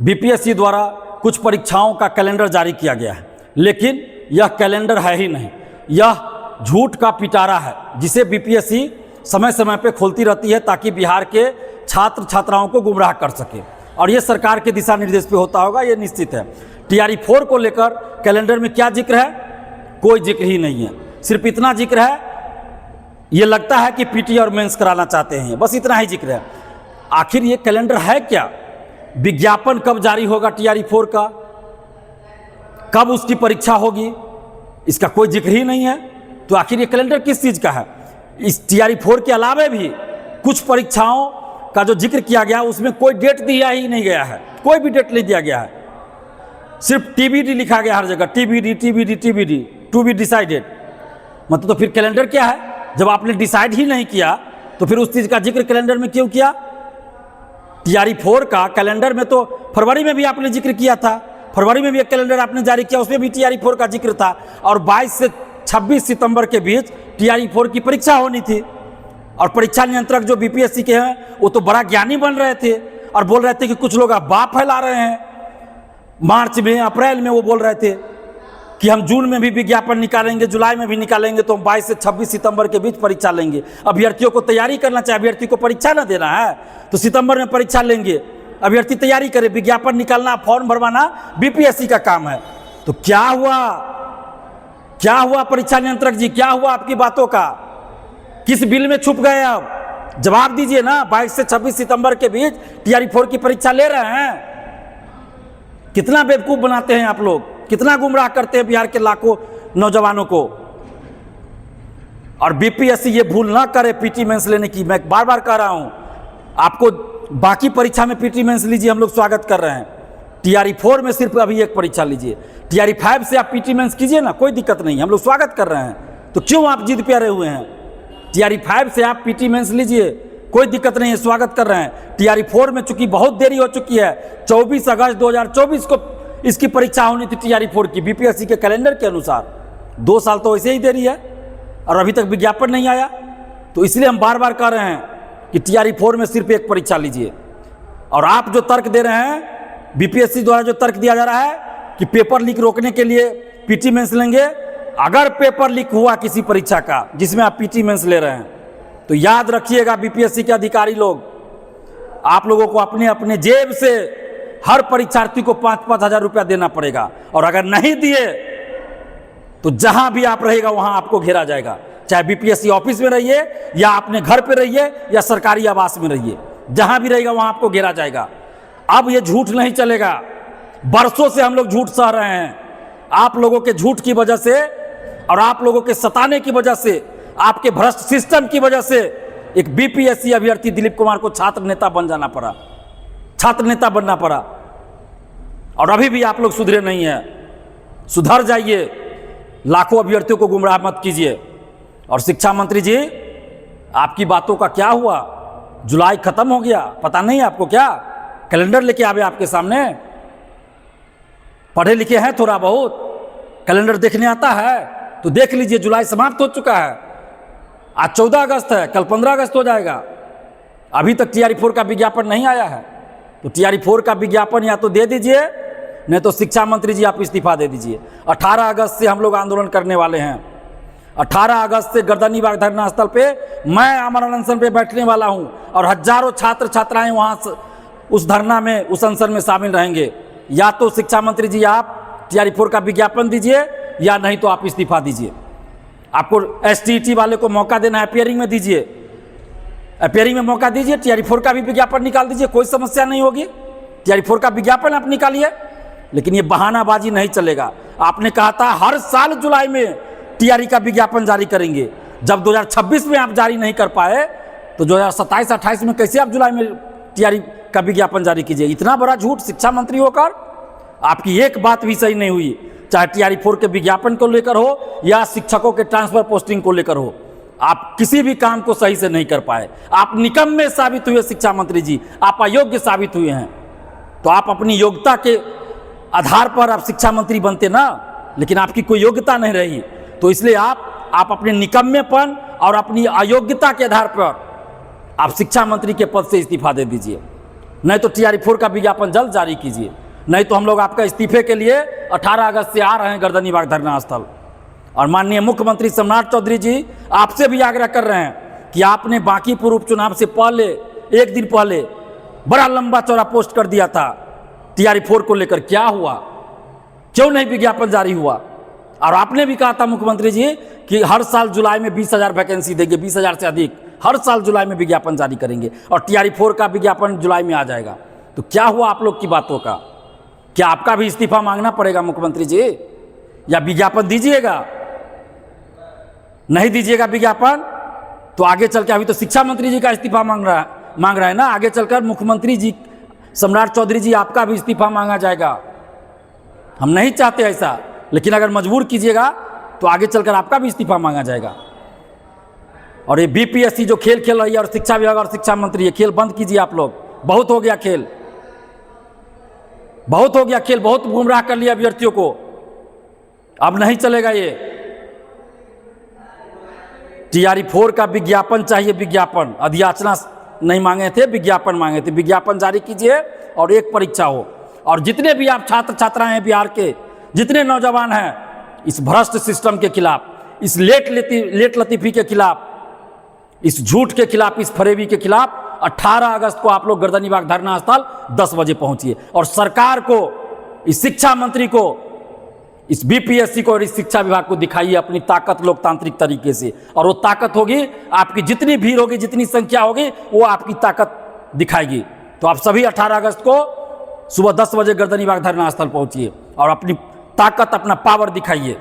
BPSC द्वारा कुछ परीक्षाओं का कैलेंडर जारी किया गया है, लेकिन यह कैलेंडर है ही नहीं, यह झूठ का पिटारा है जिसे बीपीएससी समय समय पे खोलती रहती है ताकि बिहार के छात्र छात्राओं को गुमराह कर सके। और ये सरकार के दिशा निर्देश पे होता होगा, ये निश्चित है। टीआरई 4 को लेकर कैलेंडर में क्या जिक्र है? कोई जिक्र ही नहीं है। सिर्फ इतना जिक्र है, ये लगता है कि पीटी और मेंस कराना चाहते हैं, बस इतना ही जिक्र है। आखिर ये कैलेंडर है क्या? विज्ञापन कब जारी होगा टीआरई 4 का, कब उसकी परीक्षा होगी, इसका कोई जिक्र ही नहीं है। तो आखिर ये कैलेंडर किस चीज़ का है? इस टीआरई 4 के अलावा भी कुछ परीक्षाओं का जो जिक्र किया गया उसमें कोई डेट दिया ही नहीं गया है, कोई भी डेट नहीं दिया गया है। सिर्फ टीबीडी लिखा गया हर जगह, TBD TBD TBD, to be decided. मतलब तो फिर कैलेंडर क्या है? जब आपने डिसाइड ही नहीं किया तो फिर उस चीज़ का जिक्र कैलेंडर में क्यों किया? टीआरई 4 का कैलेंडर में तो फरवरी में भी आपने जिक्र किया था, फरवरी में भी एक कैलेंडर आपने जारी किया, उसमें भी टीआरई 4 का जिक्र था। और 22 से 26 सितंबर के बीच टीआरई 4 की परीक्षा होनी थी। और परीक्षा नियंत्रक जो बीपीएससी के हैं वो तो बड़ा ज्ञानी बन रहे थे और बोल रहे थे कि कुछ लोग अफवाह फैला रहे हैं। मार्च में, अप्रैल में वो बोल रहे थे कि हम जून में भी विज्ञापन निकालेंगे, जुलाई में भी निकालेंगे, तो हम 22 से 26 सितंबर के बीच परीक्षा लेंगे। अभ्यर्थियों को तैयारी करना चाहिए, अभ्यर्थी को परीक्षा ना देना है तो सितंबर में परीक्षा लेंगे, अभ्यर्थी तैयारी करे, विज्ञापन निकालना, फॉर्म भरवाना बीपीएससी का काम है। तो क्या हुआ? क्या हुआ परीक्षा नियंत्रक जी, क्या हुआ आपकी बातों का? किस बिल में छुप गए? अब जवाब दीजिए ना। 22 से 26 सितंबर के बीच टीआरई 4 की परीक्षा ले रहे हैं। कितना बेवकूफ बनाते हैं आप लोग, कितना गुमराह करते हैं बिहार के लाखों नौजवानों को। और बीपीएससी ये भूल ना करे पीटी मेंस लेने की। मैं बार बार कह रहा हूं आपको, बाकी परीक्षा में पीटी मेंस लीजिए, हम लोग स्वागत कर रहे हैं। टीआरई 4 में सिर्फ अभी एक परीक्षा लीजिए। टीआरई 5 से आप पीटी मेंस कीजिए ना, कोई दिक्कत नहीं, हम लोग स्वागत कर रहे हैं। तो क्यों आप जिद पे अड़े हुए हैं? टीआरई 5 से आप पीटी मेंस लीजिए, कोई दिक्कत नहीं है, स्वागत कर रहे हैं। टीआरई 4 में चूंकि बहुत देरी हो चुकी है, 24 अगस्त 2024 को इसकी परीक्षा होनी थी टीआरई 4 की, बीपीएससी के कैलेंडर के अनुसार। 2 साल तो वैसे ही देरी है और अभी तक विज्ञापन नहीं आया। तो इसलिए हम बार बार कह रहे हैं कि टीआरई 4 में सिर्फ एक परीक्षा लीजिए। और आप जो तर्क दे रहे हैं, बीपीएससी द्वारा जो तर्क दिया जा रहा है कि पेपर लीक रोकने के लिए पीटी मेंस लेंगे, अगर पेपर लीक हुआ किसी परीक्षा का जिसमें आप पीटी मेंस ले रहे हैं तो याद रखिएगा बीपीएससी के अधिकारी लोग, आप लोगों को अपने अपने जेब से हर परीक्षार्थी को 5-5 हजार रुपया देना पड़ेगा। और अगर नहीं दिए तो जहां भी आप रहेगा वहां आपको घेरा जाएगा, चाहे बीपीएससी ऑफिस में रहिए या अपने घर पे रहिए या सरकारी आवास में रहिए, जहां भी रहेगा वहां आपको घेरा जाएगा। अब ये झूठ नहीं चलेगा। बरसों से हम लोग झूठ सह रहे हैं। आप लोगों के झूठ की वजह से और आप लोगों के सताने की वजह से, आपके भ्रष्ट सिस्टम की वजह से एक बीपीएससी अभ्यर्थी दिलीप कुमार को छात्र नेता बन जाना पड़ा, छात्र नेता बनना पड़ा। और अभी भी आप लोग सुधरे नहीं हैं, सुधर जाइए, लाखों अभ्यर्थियों को गुमराह मत कीजिए। और शिक्षा मंत्री जी, आपकी बातों का क्या हुआ? जुलाई खत्म हो गया, पता नहीं आपको क्या? कैलेंडर लेके आवे आपके सामने, पढ़े लिखे हैं थोड़ा बहुत, कैलेंडर देखने आता है तो देख लीजिए। जुलाई समाप्त हो चुका है, आज 14 अगस्त है, कल 15 अगस्त हो जाएगा। अभी तक टीआरई 4 का विज्ञापन नहीं आया है। तो टीआरई 4 का विज्ञापन या तो दे दीजिए, नहीं तो शिक्षा मंत्री जी आप इस्तीफा दे दीजिए। 18 अगस्त से हम लोग आंदोलन करने वाले हैं। 18 अगस्त से गर्दनीबाग धरना स्थल पे मैं आमरण अनशन पे बैठने वाला हूं और हजारों छात्र छात्राएं वहां उस धरना में, उस अनशन में शामिल रहेंगे। या तो शिक्षा मंत्री जी आप टीआरई 4 का विज्ञापन दीजिए या नहीं तो आप इस्तीफा दीजिए। आपको एसटीईटी वाले को मौका देना है, अपियरिंग में दीजिए, अपियरिंग में मौका दीजिए। टीआरई 4 का भी विज्ञापन निकाल दीजिए, कोई समस्या नहीं होगी। टीआरई 4 का विज्ञापन आप निकालिए, लेकिन ये बहानाबाजी नहीं चलेगा। आपने कहा था हर साल जुलाई में टीआरई का विज्ञापन जारी करेंगे। जब 2026 में आप जारी नहीं कर पाए तो 2027-28 में कैसे आप जुलाई में टीआरई का विज्ञापन जारी कीजिए? इतना बड़ा झूठ शिक्षा मंत्री होकर आपकी एक बात भी सही नहीं हुई, चाहे टीआरई 4 के विज्ञापन को लेकर हो या शिक्षकों के ट्रांसफर पोस्टिंग को लेकर हो। आप किसी भी काम को सही से नहीं कर पाए। आप निकम्मे साबित हुए शिक्षा मंत्री जी, आप अयोग्य साबित हुए हैं। तो आप अपनी योग्यता के आधार पर आप शिक्षा मंत्री बनते ना, लेकिन आपकी कोई योग्यता नहीं रही। तो इसलिए आप अपने निकम्मेपन और अपनी अयोग्यता के आधार पर आप शिक्षा मंत्री के पद से इस्तीफा दे दीजिए। नहीं तो TRE-4 का विज्ञापन जल्द जारी कीजिए, नहीं तो हम लोग आपका इस्तीफे के लिए 18 अगस्त से आ रहे हैं गर्दनीबाग धरना स्थल। और माननीय मुख्यमंत्री सम्राट चौधरी जी आपसे भी आग्रह कर रहे हैं कि आपने बांकीपुर उपचुनाव से पहले एक दिन पहले बड़ा लंबा चौड़ा पोस्ट कर दिया था TRE-4 को लेकर, क्या हुआ, क्यों नहीं विज्ञापन जारी हुआ? और आपने भी कहा था मुख्यमंत्री जी कि हर साल जुलाई में 20,000 वैकेंसी देंगे, 20,000 से अधिक हर साल जुलाई में विज्ञापन जारी करेंगे और TRE-4 का विज्ञापन जुलाई में आ जाएगा। तो क्या हुआ आप लोग की बातों का? क्या आपका भी इस्तीफा मांगना पड़ेगा मुख्यमंत्री जी, या विज्ञापन दीजिएगा? नहीं दीजिएगा विज्ञापन तो आगे चल के, अभी तो शिक्षा मंत्री जी का इस्तीफा मांग रहा है ना, आगे चलकर मुख्यमंत्री जी सम्राट चौधरी जी आपका भी इस्तीफा मांगा जाएगा। हम नहीं चाहते ऐसा, लेकिन अगर मजबूर कीजिएगा तो आगे चलकर आपका भी इस्तीफा मांगा जाएगा। और ये BPSC जो खेल खेल रही है और शिक्षा विभाग और शिक्षा मंत्री, ये खेल बंद कीजिए आप लोग। बहुत हो गया खेल, बहुत हो गया खेल, बहुत गुमराह कर लिया अभ्यर्थियों को, अब नहीं चलेगा ये। TRE-4 का विज्ञापन चाहिए, विज्ञापन, अधियाचना नहीं मांगे थे, विज्ञापन मांगे थे। विज्ञापन जारी कीजिए और एक परीक्षा हो। और जितने भी आप छात्र छात्राएं हैं बिहार के, जितने नौजवान हैं, इस भ्रष्ट सिस्टम के खिलाफ, इस लेट लतीफ़ी के खिलाफ, इस झूठ के खिलाफ, इस फरेबी के खिलाफ 18 अगस्त को आप लोग गर्दनीबाग धरना स्थल 10 बजे पहुंचिए और सरकार को, इस शिक्षा मंत्री को, इस BPSC को और इस शिक्षा विभाग को दिखाइए अपनी ताकत लोकतांत्रिक तरीके से। और वो ताकत होगी, आपकी जितनी भीड़ होगी, जितनी संख्या होगी, वो आपकी ताकत दिखाएगी। तो आप सभी 18 अगस्त को सुबह 10 बजे गर्दनीबाग धरना स्थल पहुंचिए और अपनी ताकत, अपना पावर दिखाइए।